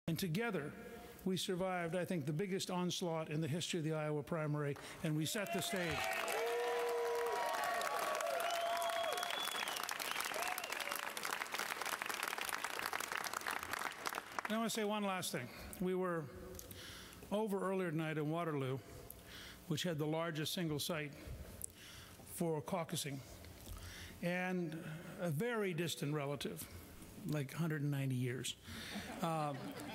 And together, we survived, I think, the biggest onslaught in the history of the Iowa primary, and we set the stage. And I want to say one last thing. We were over earlier tonight in Waterloo, which had the largest single site for caucusing, and a very distant relative, like 190 years,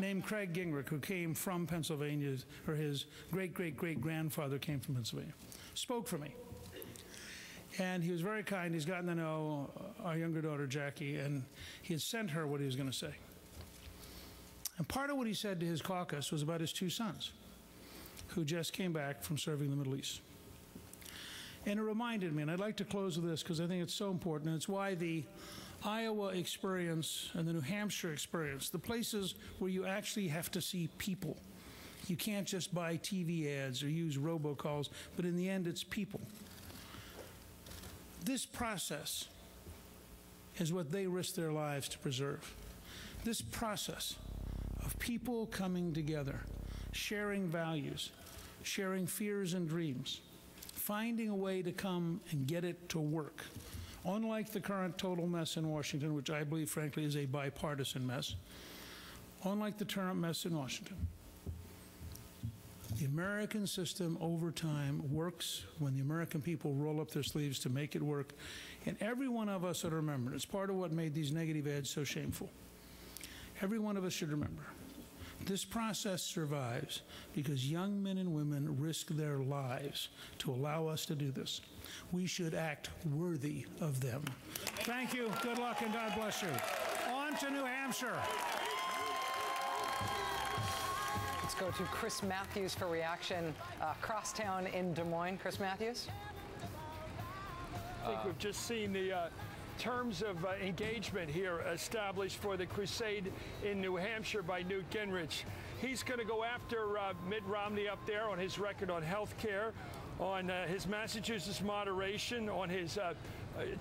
named Craig Gingrich, who came from Pennsylvania, or his great-great-great-grandfather came from Pennsylvania, spoke for me. And he was very kind. He's gotten to know our younger daughter, Jackie, and he had sent her what he was going to say. And part of what he said to his caucus was about his two sons, who just came back from serving in the Middle East. And it reminded me, and I'd like to close with this because I think it's so important, and it's why the Iowa experience and the New Hampshire experience, the places where you actually have to see people. You can't just buy TV ads or use robocalls, but in the end, it's people. This process is what they risk their lives to preserve. This process of people coming together, sharing values, sharing fears and dreams, finding a way to come and get it to work. Unlike the current total mess in Washington, which I believe, frankly, is a bipartisan mess, unlike the current mess in Washington, the American system over time works when the American people roll up their sleeves to make it work. And every one of us ought to remember, it's part of what made these negative ads so shameful. Every one of us should remember, this process survives because young men and women risk their lives to allow us to do this. We should act worthy of them. Thank you, good luck, and God bless you. On to New Hampshire. Let's go to Chris Matthews for reaction. Crosstown in Des Moines. Chris Matthews. I think we've just seen the terms of engagement here established for the crusade in New Hampshire by Newt Gingrich. He's going to go after Mitt Romney up there on his record on health care, on his Massachusetts moderation, on his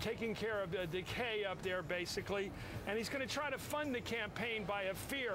taking care of the decay up there, basically. And he's going to try to fund the campaign by a fear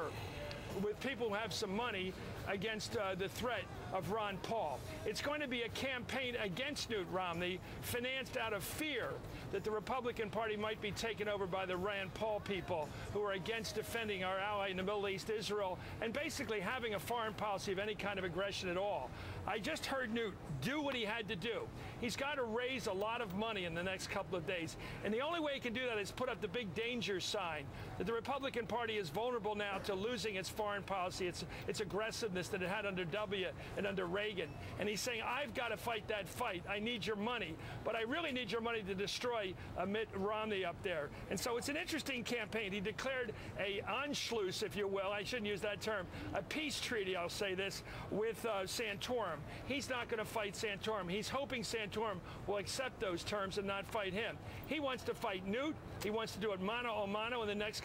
with people who have some money against the threat of Ron Paul. It's going to be a campaign against Newt Romney, financed out of fear that the Republican Party might be taken over by the Rand Paul people who are against defending our ally in the Middle East, Israel, and basically having a foreign policy of any kind of aggression at all. I just heard Newt do what he had to do. He's got to raise a lot of money in the next couple of days, and the only way he can do that is put up the big danger sign that the Republican Party is vulnerable now to losing its foreign policy, its aggressiveness that it had under W and under Reagan. And he's saying, I've got to fight that fight. I need your money, but I really need your money to destroy Mitt Romney up there. And so it's an interesting campaign. He declared a Anschluss, if you will, I shouldn't use that term, a peace treaty, I'll say this, with Santorum. He's not going to fight Santorum. He's hoping Santorum will accept those terms and not fight him. He wants to fight Newt. He wants to do it mano a mano in the next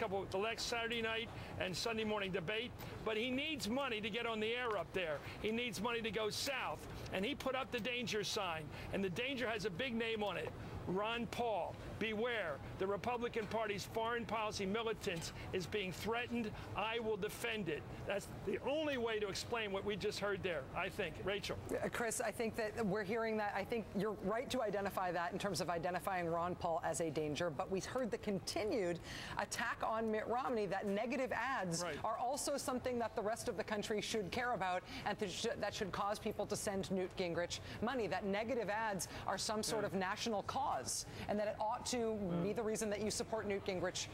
Saturday night and Sunday morning debate. But he needs money to get on the air up there. He needs money to go south. And he put up the danger sign. And the danger has a big name on it. Ron Paul. Beware. The Republican Party's foreign policy militance is being threatened. I will defend it. That's the only way to explain what we just heard there, I think. Rachel. Chris, I think that we're hearing that. I think you're right to identify that in terms of identifying Ron Paul as a danger. But we heard the continued attack on Mitt Romney, that negative ads are also something that the rest of the country should care about, and that should cause people to send Newt Gingrich money. That negative ads are some sort of national cause, and that it ought to be the reason that you support Newt Gingrich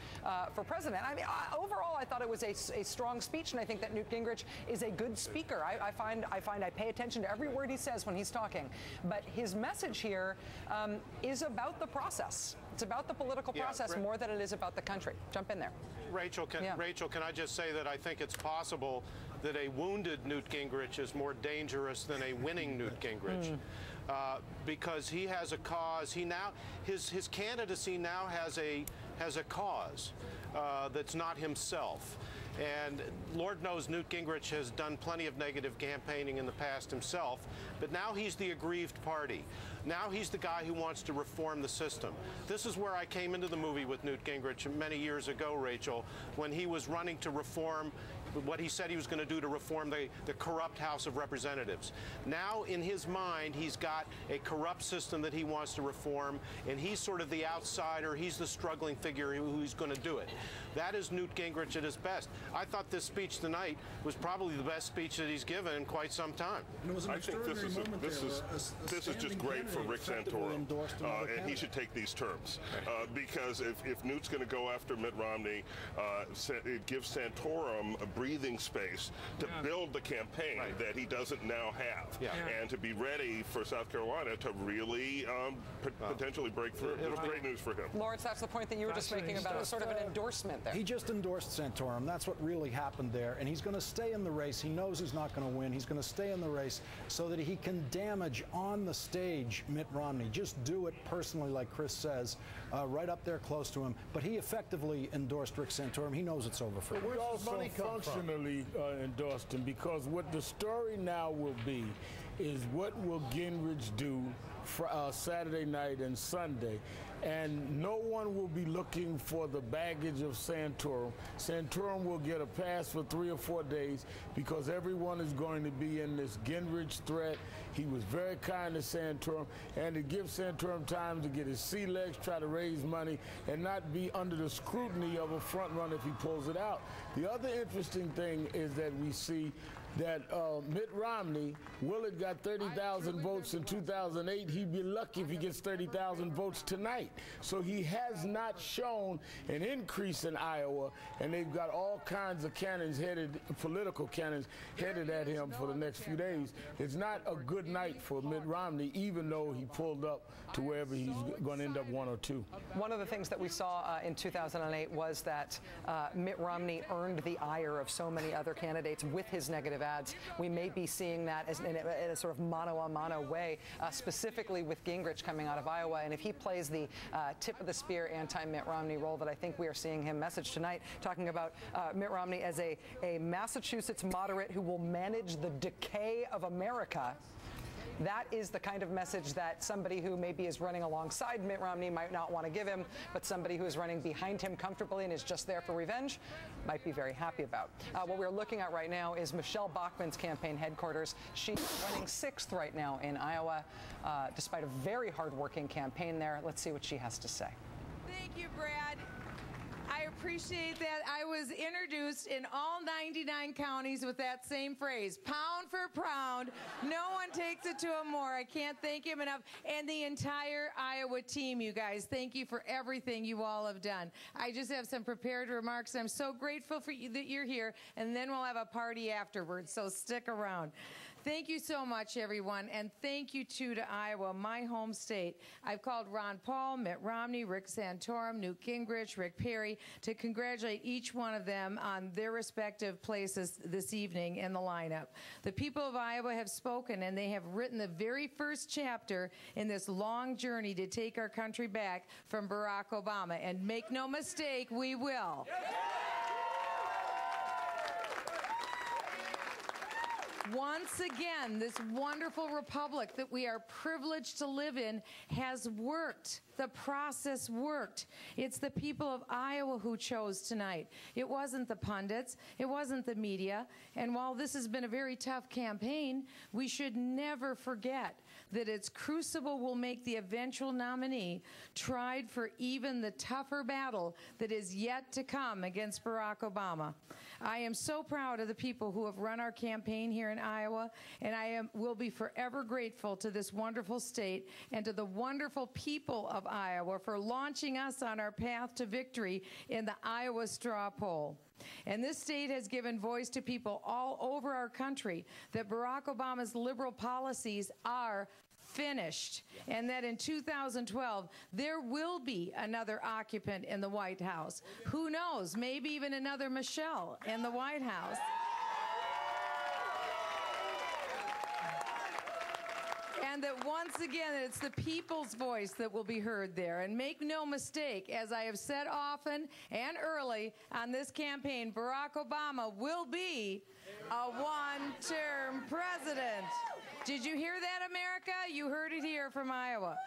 for president. I mean, overall, I thought it was a strong speech, and I think that Newt Gingrich is a good speaker. I pay attention to every word he says when he's talking, but his message here is about the process. It's about the political process more than it is about the country. Jump in there. Rachel, can I just say that I think it's possible that a wounded Newt Gingrich is more dangerous than a winning Newt Gingrich, because he has a cause. His candidacy now has a cause that's not himself. And Lord knows Newt Gingrich has done plenty of negative campaigning in the past himself, but now he's the aggrieved party. Now he's the guy who wants to reform the system. This is where I came into the movie with Newt Gingrich many years ago, Rachel, when he was running to reform what he said he was going to do to reform the corrupt House of Representatives. Now, in his mind, he's got a corrupt system that he wants to reform, and he's sort of the outsider. He's the struggling figure who's going to do it. That is Newt Gingrich at his best. I thought this speech tonight was probably the best speech that he's given in quite some time. I think this is just great for Rick Santorum, and he should take these terms because if Newt's going to go after Mitt Romney, it gives Santorum a breathing space to build the campaign that he doesn't now have, and to be ready for South Carolina to really potentially break through. It was great news for him. Lawrence, that's the point that you were just making about sort of an endorsement there. He just endorsed Santorum. That's what really happened there, and he's going to stay in the race. He knows he's not going to win. He's going to stay in the race so that he can damage on the stage Mitt Romney. Just do it personally, like Chris says, right up there close to him. But he effectively endorsed Rick Santorum. He knows it's over for him. We also functionally endorsed him, because what the story now will be is what will Gingrich do for Saturday night and Sunday. And no one will be looking for the baggage of Santorum. Santorum will get a pass for 3 or 4 days because everyone is going to be in this Gingrich threat. He was very kind to Santorum, and it gives Santorum time to get his sea legs, try to raise money, and not be under the scrutiny of a front runner if he pulls it out. The other interesting thing is that we see that Mitt Romney, Willard got 30,000 votes in 2008. He'd be lucky if he gets 30,000 votes tonight. So he has not shown an increase in Iowa, and they've got all kinds of cannons headed, political cannons headed at him for the next few days. It's not a good night for Mitt Romney, even though he pulled up to wherever he's going to end up 1 or 2. One of the things that we saw in 2008 was that Mitt Romney earned the ire of so many other candidates with his negative ads. We may be seeing that as in a sort of mano-a-mano way, specifically with Gingrich coming out of Iowa. And if he plays the tip of the spear anti-Mitt Romney role that I think we are seeing him message tonight, talking about Mitt Romney as a Massachusetts moderate who will manage the decay of America, that is the kind of message that somebody who maybe is running alongside Mitt Romney might not want to give him, but somebody who is running behind him comfortably and is just there for revenge might be very happy about. What we're looking at right now is Michele Bachmann's campaign headquarters. She's running 6th right now in Iowa, despite a very hard-working campaign there. Let's see what she has to say. Thank you, Brad. I appreciate that. I was introduced in all 99 counties with that same phrase, pound for pound. No one takes it to him more. I can't thank him enough. And the entire Iowa team, you guys, thank you for everything you all have done. I just have some prepared remarks. I'm so grateful for you that you're here, and then we'll have a party afterwards, so stick around. Thank you so much, everyone, and thank you, too, to Iowa, my home state. I've called Ron Paul, Mitt Romney, Rick Santorum, Newt Gingrich, Rick Perry, to congratulate each one of them on their respective places this evening in the lineup. The people of Iowa have spoken, and they have written the very first chapter in this long journey to take our country back from Barack Obama. And make no mistake, we will. Once again, this wonderful republic that we are privileged to live in has worked. The process worked. It's the people of Iowa who chose tonight. It wasn't the pundits. It wasn't the media. And while this has been a very tough campaign, we should never forget that its crucible will make the eventual nominee tried for even the tougher battle that is yet to come against Barack Obama. I am so proud of the people who have run our campaign here in Iowa, and I will be forever grateful to this wonderful state and to the wonderful people of Iowa for launching us on our path to victory in the Iowa straw poll. And this state has given voice to people all over our country that Barack Obama's liberal policies are finished, and that in 2012 there will be another occupant in the White House. Who knows, maybe even another Michele in the White House. And that once again, it's the people's voice that will be heard there. And make no mistake, as I have said often and early on this campaign, Barack Obama will be a one-term president. Did you hear that, America? You heard it here from Iowa.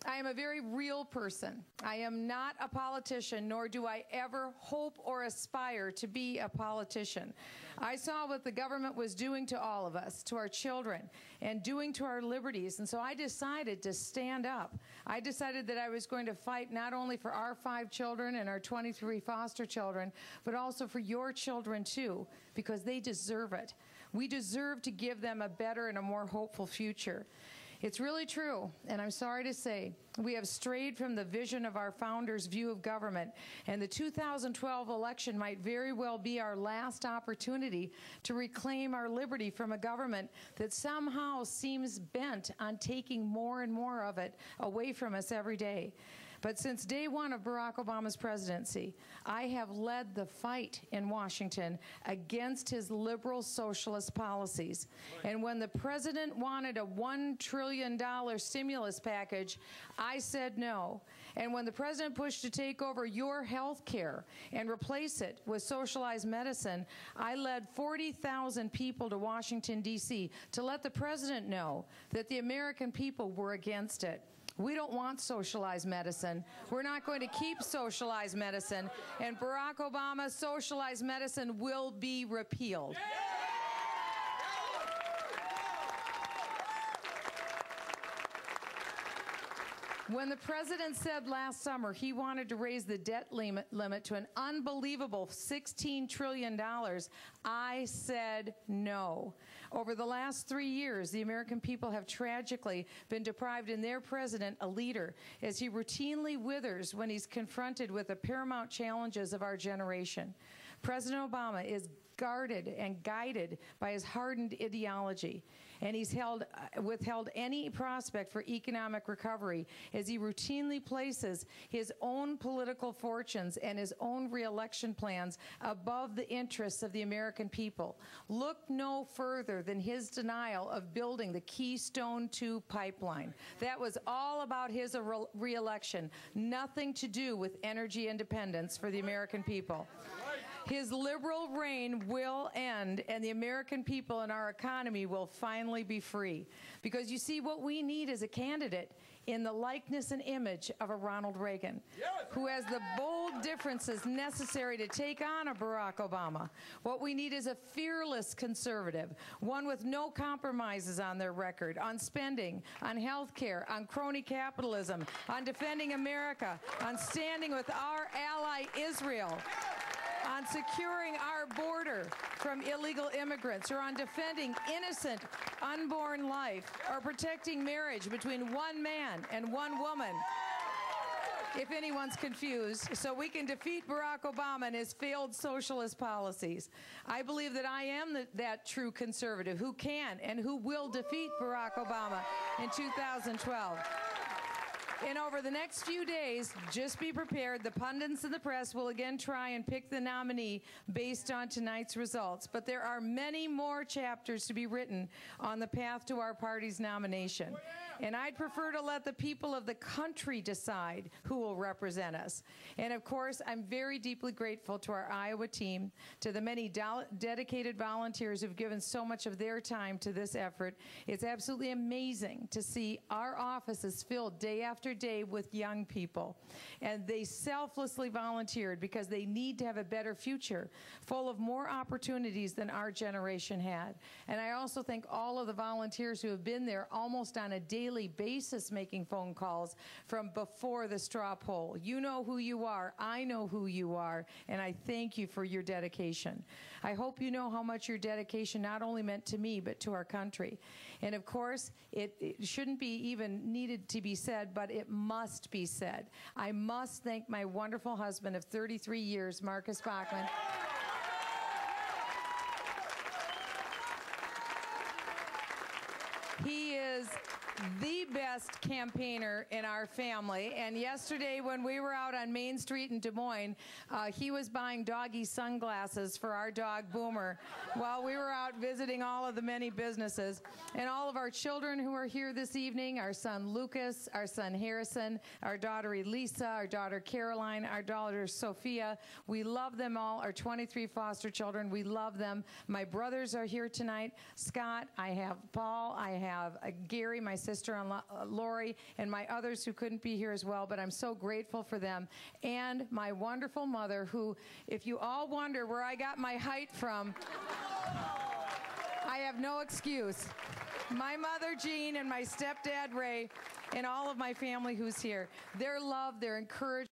I am a very real person. I am not a politician, nor do I ever hope or aspire to be a politician. I saw what the government was doing to all of us, to our children, and doing to our liberties, and so I decided to stand up. I decided that I was going to fight not only for our 5 children and our 23 foster children, but also for your children too, because they deserve it. We deserve to give them a better and a more hopeful future. It's really true, and I'm sorry to say, we have strayed from the vision of our founders' view of government, and the 2012 election might very well be our last opportunity to reclaim our liberty from a government that somehow seems bent on taking more and more of it away from us every day. But since day one of Barack Obama's presidency, I have led the fight in Washington against his liberal socialist policies. And when the president wanted a $1 trillion stimulus package, I said no. And when the president pushed to take over your health care and replace it with socialized medicine, I led 40,000 people to Washington, D.C. to let the president know that the American people were against it. We don't want socialized medicine. We're not going to keep socialized medicine. And Barack Obama's socialized medicine will be repealed. When the president said last summer he wanted to raise the debt limit to an unbelievable $16 trillion, I said no. Over the last 3 years, the American people have tragically been deprived in their president a leader, as he routinely withers when he's confronted with the paramount challenges of our generation. President Obama is guarded and guided by his hardened ideology, and he's withheld any prospect for economic recovery as he routinely places his own political fortunes and his own re-election plans above the interests of the American people. Look no further than his denial of building the Keystone 2 pipeline. That was all about his re-election, nothing to do with energy independence for the American people. His liberal reign will end, and the American people and our economy will finally be free. Because you see, what we need is a candidate in the likeness and image of a Ronald Reagan, who has the bold differences necessary to take on a Barack Obama. What we need is a fearless conservative, one with no compromises on their record, on spending, on health care, on crony capitalism, on defending America, on standing with our ally Israel, on securing our border from illegal immigrants, or on defending innocent unborn life, or protecting marriage between one man and one woman, if anyone's confused, so we can defeat Barack Obama and his failed socialist policies. I believe that I am that true conservative who can and who will defeat Barack Obama in 2012. And over the next few days, just be prepared. The pundits and the press will again try and pick the nominee based on tonight's results. But there are many more chapters to be written on the path to our party's nomination. And I'd prefer to let the people of the country decide who will represent us. And of course, I'm very deeply grateful to our Iowa team, to the many dedicated volunteers who've given so much of their time to this effort. It's absolutely amazing to see our offices filled day after day with young people. And they selflessly volunteered because they need to have a better future, full of more opportunities than our generation had. And I also thank all of the volunteers who have been there almost on a daily basis making phone calls from before the straw poll. You know who you are. I know who you are. And I thank you for your dedication. I hope you know how much your dedication not only meant to me, but to our country. And of course, it shouldn't be even needed to be said, but it must be said. I must thank my wonderful husband of 33 years, Marcus Bachmann. He is the best campaigner in our family, and yesterday when we were out on Main Street in Des Moines, he was buying doggy sunglasses for our dog Boomer while we were out visiting all of the many businesses. And all of our children who are here this evening, our son Lucas, our son Harrison, our daughter Elisa, our daughter Caroline, our daughter Sophia, we love them all. Our 23 foster children, we love them. My brothers are here tonight. Scott, I have Paul, I have Gary, my sister Lori, and my others who couldn't be here as well, but I'm so grateful for them. And my wonderful mother, who, if you all wonder where I got my height from, I have no excuse. My mother, Jean, and my stepdad, Ray, and all of my family who's here. Their love, their encouragement,